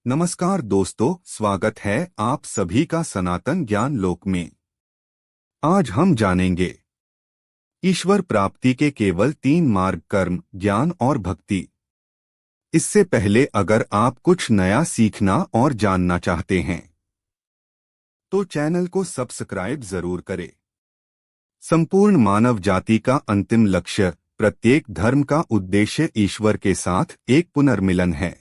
नमस्कार दोस्तों, स्वागत है आप सभी का सनातन ज्ञान लोक में। आज हम जानेंगे ईश्वर प्राप्ति के केवल 3 मार्ग: कर्म, ज्ञान और भक्ति। इससे पहले अगर आप कुछ नया सीखना और जानना चाहते हैं तो चैनल को सब्सक्राइब जरूर करें। संपूर्ण मानव जाति का अंतिम लक्ष्य, प्रत्येक धर्म का उद्देश्य ईश्वर के साथ एक पुनर्मिलन है।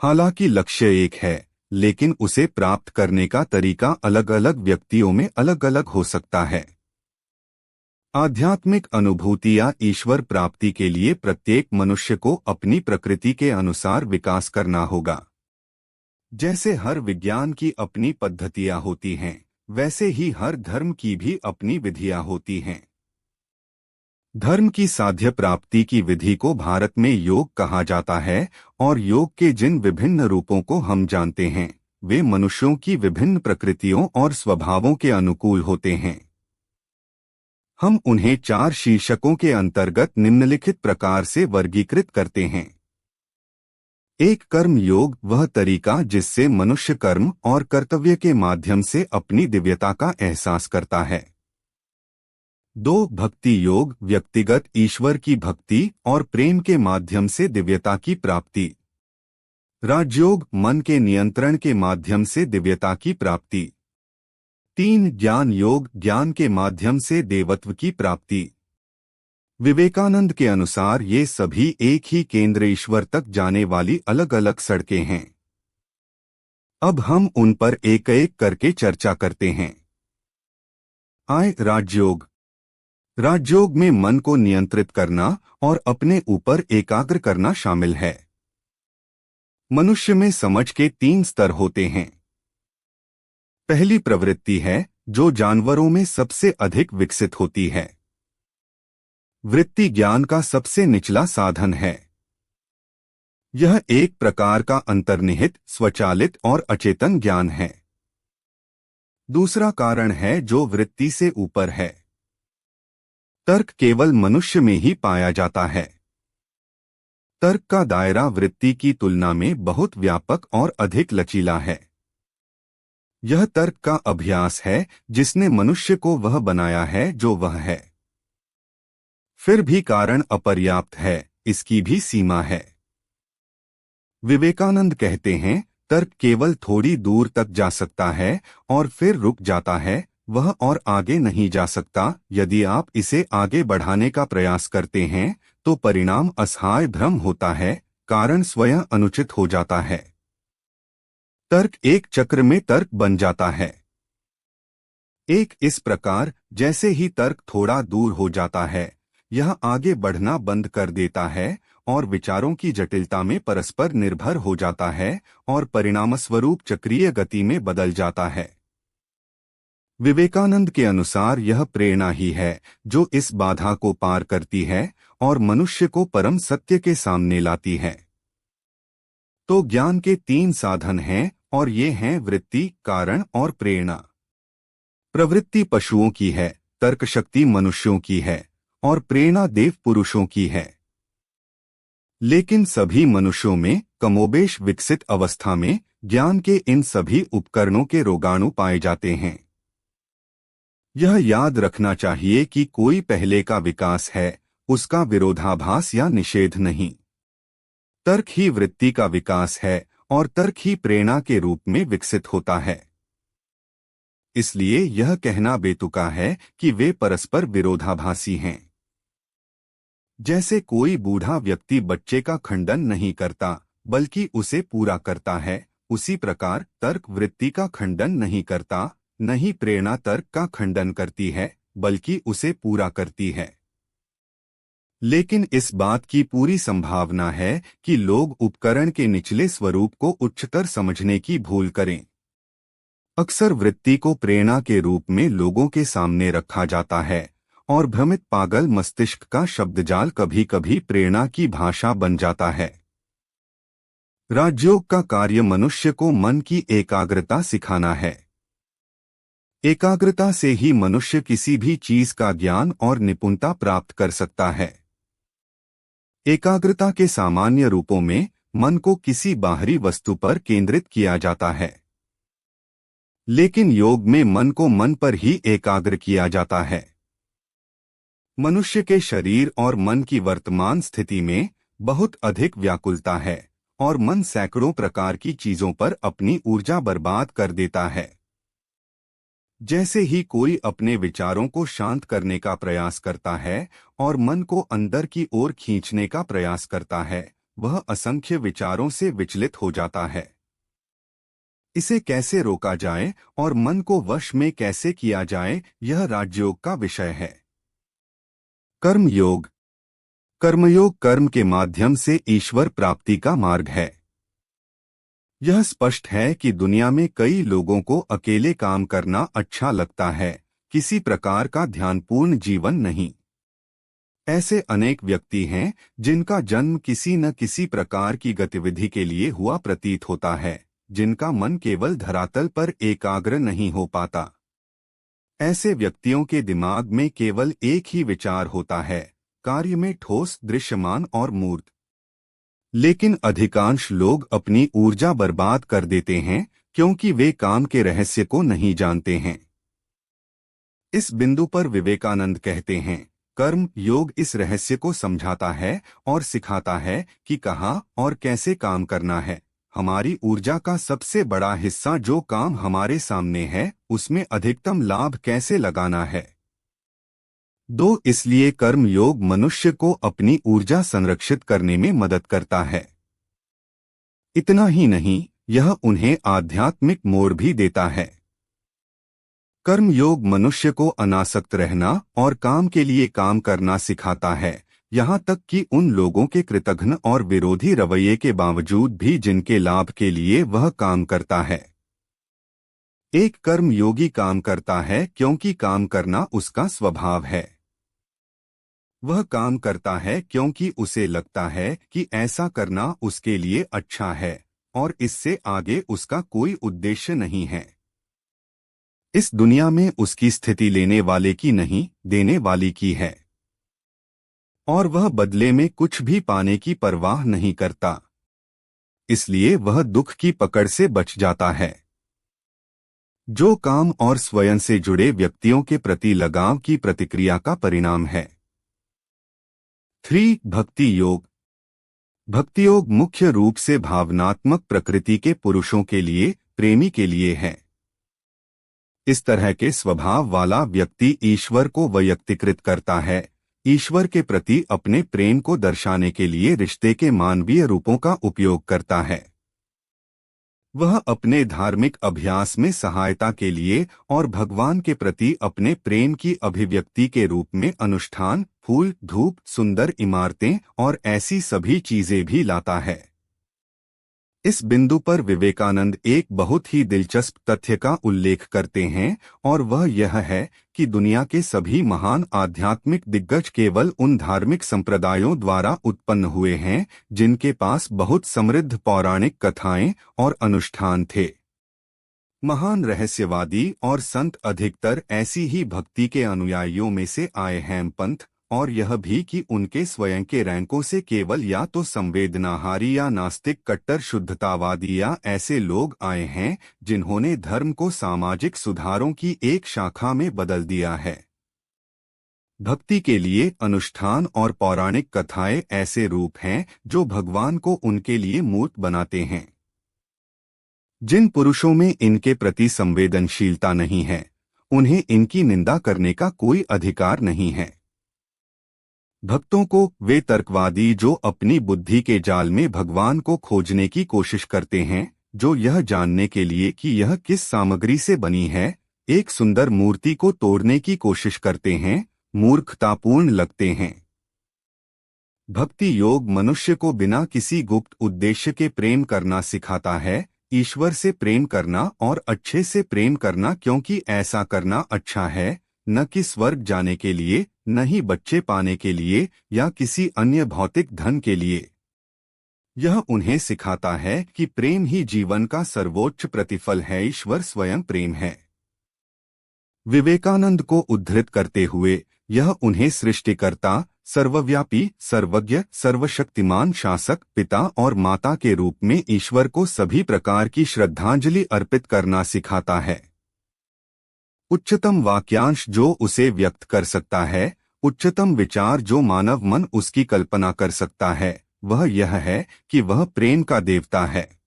हालांकि लक्ष्य एक है, लेकिन उसे प्राप्त करने का तरीका अलग अलग व्यक्तियों में अलग अलग हो सकता है। आध्यात्मिक अनुभूति या ईश्वर प्राप्ति के लिए प्रत्येक मनुष्य को अपनी प्रकृति के अनुसार विकास करना होगा। जैसे हर विज्ञान की अपनी पद्धतियां होती हैं, वैसे ही हर धर्म की भी अपनी विधियां होती हैं। धर्म की साध्य प्राप्ति की विधि को भारत में योग कहा जाता है, और योग के जिन विभिन्न रूपों को हम जानते हैं, वे मनुष्यों की विभिन्न प्रकृतियों और स्वभावों के अनुकूल होते हैं। हम उन्हें 4 शीर्षकों के अंतर्गत निम्नलिखित प्रकार से वर्गीकृत करते हैं। 1. कर्म योग, वह तरीका जिससे मनुष्य कर्म और कर्तव्य के माध्यम से अपनी दिव्यता का एहसास करता है। 2. भक्ति योग, व्यक्तिगत ईश्वर की भक्ति और प्रेम के माध्यम से दिव्यता की प्राप्ति। राजयोग, मन के नियंत्रण के माध्यम से दिव्यता की प्राप्ति। 3. ज्ञान योग, ज्ञान के माध्यम से देवत्व की प्राप्ति। विवेकानंद के अनुसार ये सभी एक ही केंद्र ईश्वर तक जाने वाली अलग अलग सड़कें हैं। अब हम उन पर एक एक करके चर्चा करते हैं। राजयोग। राजयोग में मन को नियंत्रित करना और अपने ऊपर एकाग्र करना शामिल है। मनुष्य में समझ के 3 स्तर होते हैं। पहली प्रवृत्ति है, जो जानवरों में सबसे अधिक विकसित होती है। वृत्ति ज्ञान का सबसे निचला साधन है। यह एक प्रकार का अंतर्निहित, स्वचालित और अचेतन ज्ञान है। दूसरा कारण है जो वृत्ति से ऊपर है। तर्क केवल मनुष्य में ही पाया जाता है। तर्क का दायरा वृत्ति की तुलना में बहुत व्यापक और अधिक लचीला है। यह तर्क का अभ्यास है जिसने मनुष्य को वह बनाया है जो वह है। फिर भी कारण अपर्याप्त है, इसकी भी सीमा है। विवेकानंद कहते हैं, तर्क केवल थोड़ी दूर तक जा सकता है और फिर रुक जाता है, वह और आगे नहीं जा सकता। यदि आप इसे आगे बढ़ाने का प्रयास करते हैं तो परिणाम असहाय भ्रम होता है, कारण स्वयं अनुचित हो जाता है। तर्क एक चक्र में तर्क बन जाता है। इस प्रकार जैसे ही तर्क थोड़ा दूर हो जाता है, यह आगे बढ़ना बंद कर देता है और विचारों की जटिलता में परस्पर निर्भर हो जाता है और परिणामस्वरूप चक्रीय गति में बदल जाता है। विवेकानंद के अनुसार यह प्रेरणा ही है जो इस बाधा को पार करती है और मनुष्य को परम सत्य के सामने लाती है। तो ज्ञान के 3 साधन हैं, और ये हैं वृत्ति, कारण और प्रेरणा। प्रवृत्ति पशुओं की है, तर्क शक्ति मनुष्यों की है और प्रेरणा देव पुरुषों की है। लेकिन सभी मनुष्यों में कमोबेश विकसित अवस्था में ज्ञान के इन सभी उपकरणों के रोगाणु पाए जाते हैं। यह याद रखना चाहिए कि कोई पहले का विकास है, उसका विरोधाभास या निषेध नहीं। तर्क ही वृत्ति का विकास है और तर्क ही प्रेरणा के रूप में विकसित होता है। इसलिए यह कहना बेतुका है कि वे परस्पर विरोधाभासी हैं। जैसे कोई बूढ़ा व्यक्ति बच्चे का खंडन नहीं करता बल्कि उसे पूरा करता है, उसी प्रकार तर्क वृत्ति का खंडन नहीं करता, न ही प्रेरणा तर्क का खंडन करती है बल्कि उसे पूरा करती है। लेकिन इस बात की पूरी संभावना है कि लोग उपकरण के निचले स्वरूप को उच्चतर समझने की भूल करें। अक्सर वृत्ति को प्रेरणा के रूप में लोगों के सामने रखा जाता है और भ्रमित पागल मस्तिष्क का शब्दजाल कभी कभी प्रेरणा की भाषा बन जाता है। राजयोग का कार्य मनुष्य को मन की एकाग्रता सिखाना है। एकाग्रता से ही मनुष्य किसी भी चीज का ज्ञान और निपुणता प्राप्त कर सकता है। एकाग्रता के सामान्य रूपों में मन को किसी बाहरी वस्तु पर केंद्रित किया जाता है। लेकिन योग में मन को मन पर ही एकाग्र किया जाता है। मनुष्य के शरीर और मन की वर्तमान स्थिति में बहुत अधिक व्याकुलता है और मन सैकड़ों प्रकार की चीजों पर अपनी ऊर्जा बर्बाद कर देता है। जैसे ही कोई अपने विचारों को शांत करने का प्रयास करता है और मन को अंदर की ओर खींचने का प्रयास करता है, वह असंख्य विचारों से विचलित हो जाता है। इसे कैसे रोका जाए और मन को वश में कैसे किया जाए, यह राजयोग का विषय है। कर्मयोग। कर्मयोग कर्म के माध्यम से ईश्वर प्राप्ति का मार्ग है। यह स्पष्ट है कि दुनिया में कई लोगों को अकेले काम करना अच्छा लगता है, किसी प्रकार का ध्यानपूर्ण जीवन नहीं। ऐसे अनेक व्यक्ति हैं जिनका जन्म किसी न किसी प्रकार की गतिविधि के लिए हुआ प्रतीत होता है, जिनका मन केवल धरातल पर एकाग्र नहीं हो पाता। ऐसे व्यक्तियों के दिमाग में केवल एक ही विचार होता है, कार्य में ठोस, दृश्यमान और मूर्त। लेकिन अधिकांश लोग अपनी ऊर्जा बर्बाद कर देते हैं क्योंकि वे काम के रहस्य को नहीं जानते हैं। इस बिंदु पर विवेकानंद कहते हैं, कर्म योग इस रहस्य को समझाता है और सिखाता है कि कहाँ और कैसे काम करना है। हमारी ऊर्जा का सबसे बड़ा हिस्सा जो काम हमारे सामने है, उसमें अधिकतम लाभ कैसे लगाना है। 2. इसलिए कर्म योग मनुष्य को अपनी ऊर्जा संरक्षित करने में मदद करता है। इतना ही नहीं, यह उन्हें आध्यात्मिक मोड़ भी देता है। कर्म योग मनुष्य को अनासक्त रहना और काम के लिए काम करना सिखाता है, यहाँ तक कि उन लोगों के कृतघ्न और विरोधी रवैये के बावजूद भी जिनके लाभ के लिए वह काम करता है। एक कर्म योगी काम करता है क्योंकि काम करना उसका स्वभाव है। वह काम करता है क्योंकि उसे लगता है कि ऐसा करना उसके लिए अच्छा है और इससे आगे उसका कोई उद्देश्य नहीं है। इस दुनिया में उसकी स्थिति लेने वाले की नहीं, देने वाली की है, और वह बदले में कुछ भी पाने की परवाह नहीं करता। इसलिए वह दुख की पकड़ से बच जाता है। जो काम और स्वयं से जुड़े व्यक्तियों के प्रति लगाव की प्रतिक्रिया का परिणाम है। 3. भक्ति योग। भक्ति योग मुख्य रूप से भावनात्मक प्रकृति के पुरुषों के लिए, प्रेमी के लिए है। इस तरह के स्वभाव वाला व्यक्ति ईश्वर को वैयक्तिकृत करता है, ईश्वर के प्रति अपने प्रेम को दर्शाने के लिए रिश्ते के मानवीय रूपों का उपयोग करता है। वह अपने धार्मिक अभ्यास में सहायता के लिए और भगवान के प्रति अपने प्रेम की अभिव्यक्ति के रूप में अनुष्ठान, फूल, धूप, सुंदर इमारतें और ऐसी सभी चीजें भी लाता है। इस बिंदु पर विवेकानंद एक बहुत ही दिलचस्प तथ्य का उल्लेख करते हैं और वह यह है कि दुनिया के सभी महान आध्यात्मिक दिग्गज केवल उन धार्मिक संप्रदायों द्वारा उत्पन्न हुए हैं जिनके पास बहुत समृद्ध पौराणिक कथाएं और अनुष्ठान थे। महान रहस्यवादी और संत अधिकतर ऐसी ही भक्ति के अनुयायियों में से आए हैं पंथ, और यह भी कि उनके स्वयं के रैंकों से केवल या तो संवेदनाहारी या नास्तिक कट्टर शुद्धतावादी या ऐसे लोग आए हैं जिन्होंने धर्म को सामाजिक सुधारों की एक शाखा में बदल दिया है। भक्ति के लिए अनुष्ठान और पौराणिक कथाएं ऐसे रूप हैं जो भगवान को उनके लिए मूर्त बनाते हैं। जिन पुरुषों में इनके प्रति संवेदनशीलता नहीं है, उन्हें इनकी निंदा करने का कोई अधिकार नहीं है। भक्तों को वे तर्कवादी जो अपनी बुद्धि के जाल में भगवान को खोजने की कोशिश करते हैं, जो यह जानने के लिए कि यह किस सामग्री से बनी है, एक सुंदर मूर्ति को तोड़ने की कोशिश करते हैं, मूर्खतापूर्ण लगते हैं। भक्ति योग मनुष्य को बिना किसी गुप्त उद्देश्य के प्रेम करना सिखाता है, ईश्वर से प्रेम करना और अच्छे से प्रेम करना, क्योंकि ऐसा करना अच्छा है, न कि स्वर्ग जाने के लिए, न ही बच्चे पाने के लिए या किसी अन्य भौतिक धन के लिए। यह उन्हें सिखाता है कि प्रेम ही जीवन का सर्वोच्च प्रतिफल है, ईश्वर स्वयं प्रेम है। विवेकानंद को उद्धृत करते हुए यह उन्हें सृष्टिकर्ता, सर्वव्यापी, सर्वज्ञ, सर्वशक्तिमान शासक, पिता और माता के रूप में ईश्वर को सभी प्रकार की श्रद्धांजलि अर्पित करना सिखाता है। उच्चतम वाक्यांश जो उसे व्यक्त कर सकता है, उच्चतम विचार जो मानव मन उसकी कल्पना कर सकता है, वह यह है कि वह प्रेम का देवता है।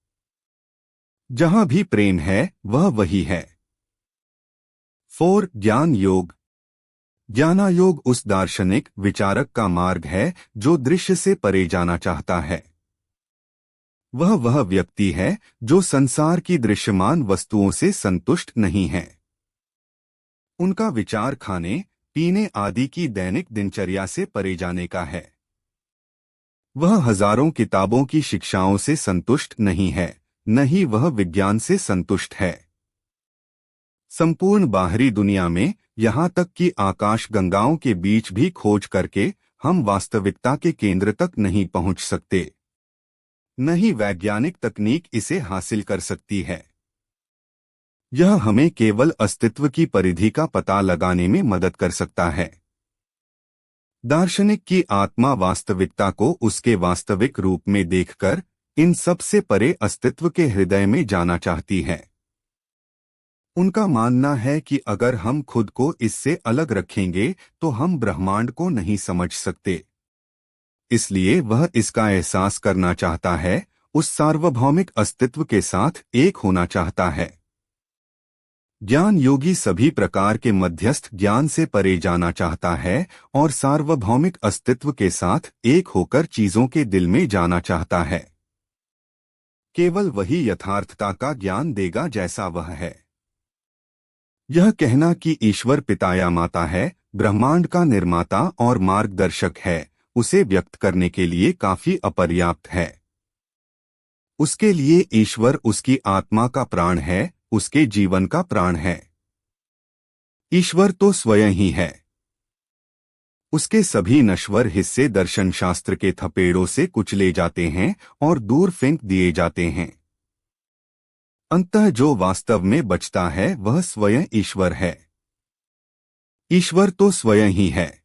जहां भी प्रेम है वह वही है। 4. ज्ञान योग। ज्ञानायोग उस दार्शनिक विचारक का मार्ग है जो दृश्य से परे जाना चाहता है। वह व्यक्ति है जो संसार की दृश्यमान वस्तुओं से संतुष्ट नहीं है। उनका विचार खाने पीने आदि की दैनिक दिनचर्या से परे जाने का है। वह हजारों किताबों की शिक्षाओं से संतुष्ट नहीं है, न ही वह विज्ञान से संतुष्ट है। संपूर्ण बाहरी दुनिया में, यहाँ तक कि आकाश गंगाओं के बीच भी खोज करके हम वास्तविकता के केंद्र तक नहीं पहुंच सकते। न ही वैज्ञानिक तकनीक इसे हासिल कर सकती है। यह हमें केवल अस्तित्व की परिधि का पता लगाने में मदद कर सकता है। दार्शनिक की आत्मा वास्तविकता को उसके वास्तविक रूप में देखकर इन सब से परे अस्तित्व के हृदय में जाना चाहती है। उनका मानना है कि अगर हम खुद को इससे अलग रखेंगे तो हम ब्रह्मांड को नहीं समझ सकते। इसलिए वह इसका एहसास करना चाहता है, उस सार्वभौमिक अस्तित्व के साथ एक होना चाहता है। ज्ञान योगी सभी प्रकार के मध्यस्थ ज्ञान से परे जाना चाहता है और सार्वभौमिक अस्तित्व के साथ एक होकर चीजों के दिल में जाना चाहता है। केवल वही यथार्थता का ज्ञान देगा जैसा वह है। यह कहना कि ईश्वर पिता या माता है, ब्रह्मांड का निर्माता और मार्गदर्शक है, उसे व्यक्त करने के लिए काफी अपर्याप्त है। उसके लिए ईश्वर उसकी आत्मा का प्राण है, उसके जीवन का प्राण है। ईश्वर तो स्वयं ही है। उसके सभी नश्वर हिस्से दर्शन शास्त्र के थपेड़ों से कुचले जाते हैं और दूर फेंक दिए जाते हैं। अंततः जो वास्तव में बचता है वह स्वयं ईश्वर है। ईश्वर तो स्वयं ही है।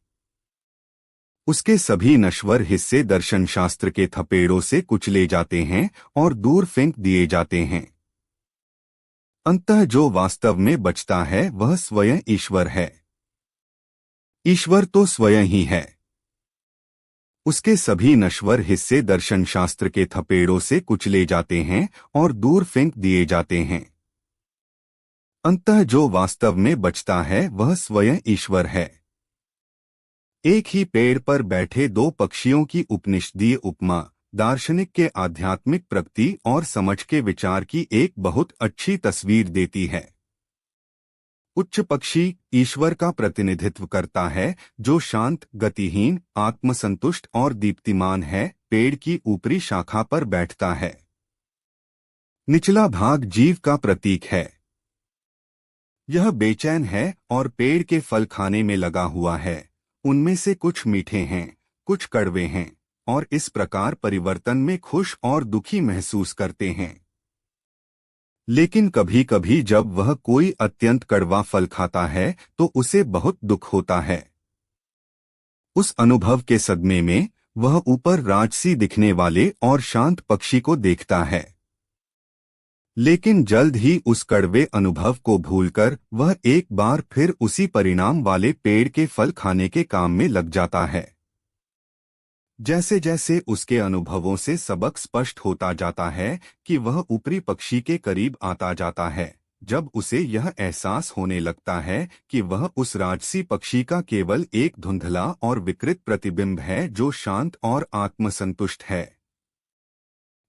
उसके सभी नश्वर हिस्से दर्शन शास्त्र के थपेड़ों से कुचले जाते हैं और दूर फेंक दिए जाते हैं। अंततः जो वास्तव में बचता है वह स्वयं ईश्वर है। ईश्वर तो स्वयं ही है। उसके सभी नश्वर हिस्से दर्शन शास्त्र के थपेड़ों से कुचले जाते हैं और दूर फेंक दिए जाते हैं। अंततः जो वास्तव में बचता है वह स्वयं ईश्वर है। एक ही पेड़ पर बैठे दो पक्षियों की उपनिषदीय उपमा दार्शनिक के आध्यात्मिक प्रगति और समझ के विचार की एक बहुत अच्छी तस्वीर देती है। उच्च पक्षी ईश्वर का प्रतिनिधित्व करता है जो शांत, गतिहीन, आत्मसंतुष्ट और दीप्तिमान है, पेड़ की ऊपरी शाखा पर बैठता है। निचला भाग जीव का प्रतीक है। यह बेचैन है और पेड़ के फल खाने में लगा हुआ है। उनमें से कुछ मीठे हैं, कुछ कड़वे हैं, और इस प्रकार परिवर्तन में खुश और दुखी महसूस करते हैं। लेकिन कभी कभी जब वह कोई अत्यंत कड़वा फल खाता है तो उसे बहुत दुख होता है। उस अनुभव के सदमे में वह ऊपर राजसी दिखने वाले और शांत पक्षी को देखता है। लेकिन जल्द ही उस कड़वे अनुभव को भूलकर वह एक बार फिर उसी परिणाम वाले पेड़ के फल खाने के काम में लग जाता है। जैसे जैसे उसके अनुभवों से सबक स्पष्ट होता जाता है कि वह ऊपरी पक्षी के करीब आता जाता है, जब उसे यह एहसास होने लगता है कि वह उस राजसी पक्षी का केवल एक धुंधला और विकृत प्रतिबिंब है जो शांत और आत्मसंतुष्ट है।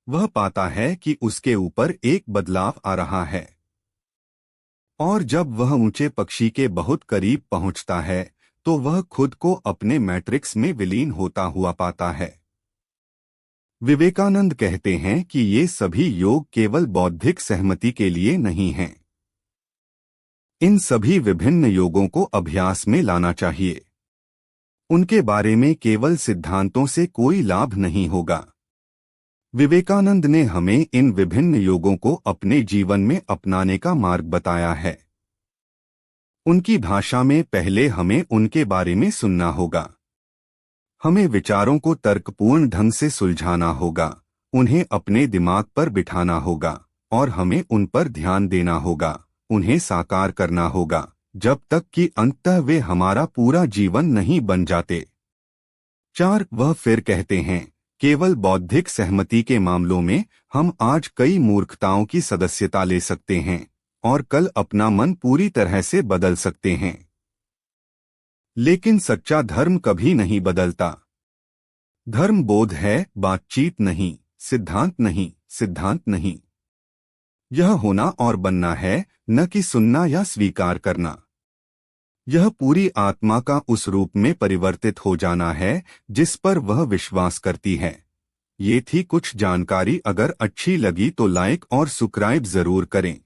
वह पाता है कि उसके ऊपर एक बदलाव आ रहा है। और जब वह ऊंचे पक्षी के बहुत करीब पहुंचता है तो वह खुद को अपने मैट्रिक्स में विलीन होता हुआ पाता है। विवेकानंद कहते हैं कि ये सभी योग केवल बौद्धिक सहमति के लिए नहीं हैं। इन सभी विभिन्न योगों को अभ्यास में लाना चाहिए। उनके बारे में केवल सिद्धांतों से कोई लाभ नहीं होगा। विवेकानंद ने हमें इन विभिन्न योगों को अपने जीवन में अपनाने का मार्ग बताया है। उनकी भाषा में पहले हमें उनके बारे में सुनना होगा। हमें विचारों को तर्कपूर्ण ढंग से सुलझाना होगा, उन्हें अपने दिमाग पर बिठाना होगा और हमें उन पर ध्यान देना होगा, उन्हें साकार करना होगा, जब तक कि अंततः वे हमारा पूरा जीवन नहीं बन जाते। 4. वह फिर कहते हैं, केवल बौद्धिक सहमति के मामलों में हम आज कई मूर्खताओं की सदस्यता ले सकते हैं और कल अपना मन पूरी तरह से बदल सकते हैं। लेकिन सच्चा धर्म कभी नहीं बदलता। धर्म बोध है, बातचीत नहीं, सिद्धांत नहीं, सिद्धांत नहीं। यह होना और बनना है, न कि सुनना या स्वीकार करना। यह पूरी आत्मा का उस रूप में परिवर्तित हो जाना है जिस पर वह विश्वास करती है। ये थी कुछ जानकारी। अगर अच्छी लगी तो लाइक और सब्सक्राइब जरूर करें।